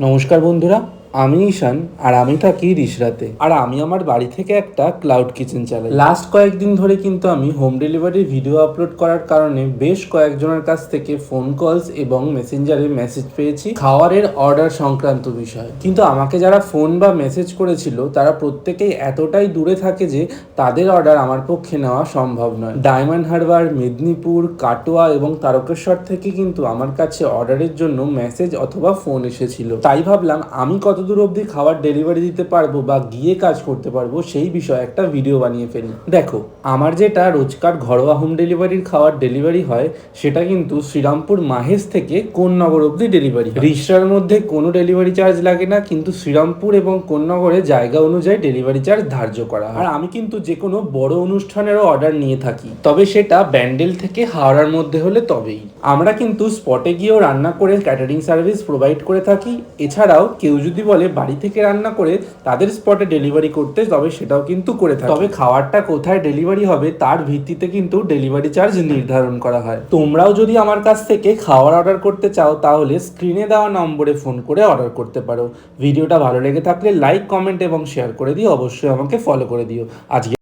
নমস্কার বন্ধুরা, আমি ঈশান আর আমি থাকি রিষড়াতে। আর আমি আমার বাড়ি থেকে একটা ক্লাউড কিচেন চালাই। লাস্ট কয়েকদিন ধরে কিন্তু আমি হোম ডেলিভারির ভিডিও আপলোড করার কারণে বেশ কয়েকজনের কাছ থেকে ফোন কলস এবং মেসেঞ্জারে মেসেজ পেয়েছি খাবারের অর্ডার সংক্রান্ত বিষয়। কিন্তু আমাকে যারা ফোন বা মেসেজ করেছিল তারা প্রত্যেকেই এতটাই দূরে থাকে যে তাদের অর্ডার আমার পক্ষে নেওয়া সম্ভব নয়। ডায়মন্ড হারবার, মেদিনীপুর, কাটোয়া এবং তারকেশ্বর থেকে কিন্তু আমার কাছে অর্ডারের জন্য মেসেজ অথবা ফোন এসেছিল। তাই ভাবলাম আমি কতদূর অবধি খাবার ডেলিভারি দিতে পারবো বা গিয়ে কাজ করতে পারবো সেই বিষয়ে একটা ভিডিও বানিয়ে ফেলি। দেখো, আমার যেটা রোজকার ঘরোয়া হোম ডেলিভারির খাবার ডেলিভারি হয় সেটা কিন্তু শ্রীরামপুর মাহেশ থেকে কোন্নগর অবধি ডেলিভারি। রিষড়ার মধ্যে কোনো ডেলিভারি চার্জ লাগে না, কিন্তু শ্রীরামপুর এবং কোন্নগরে জায়গা অনুযায়ী ডেলিভারি চার্জ ধার্য করা হয়। আর আমি কিন্তু যে কোনো বড় অনুষ্ঠানেরও অর্ডার নিয়ে থাকি, তবে সেটা ব্যান্ডেল থেকে হাওড়ার মধ্যে হলে তবেই। আমরা কিন্তু স্পটে গিয়েও রান্না করে ক্যাটারিং সার্ভিস প্রোভাইড করে থাকি। এছাড়াও কেউ যদি বলে বাড়ি থেকে রান্না করে তাদের স্পটে ডেলিভারি করতে, তবে সেটাও কিন্তু করে থাকি। তবে খাবারটা কোথায় ডেলিভারি হবে তার ভিত্তিতে কিন্তু ডেলিভারি চার্জ নির্ধারণ করা হয়। তোমরাও যদি আমার কাছ থেকে খাবার অর্ডার করতে চাও তাহলে স্ক্রিনে দেওয়া নম্বরে ফোন করে অর্ডার করতে পারো। ভিডিওটা ভালো লেগে থাকলে লাইক, কমেন্ট এবং শেয়ার করে দিও। অবশ্যই আমাকে ফলো করে দিও। আজকে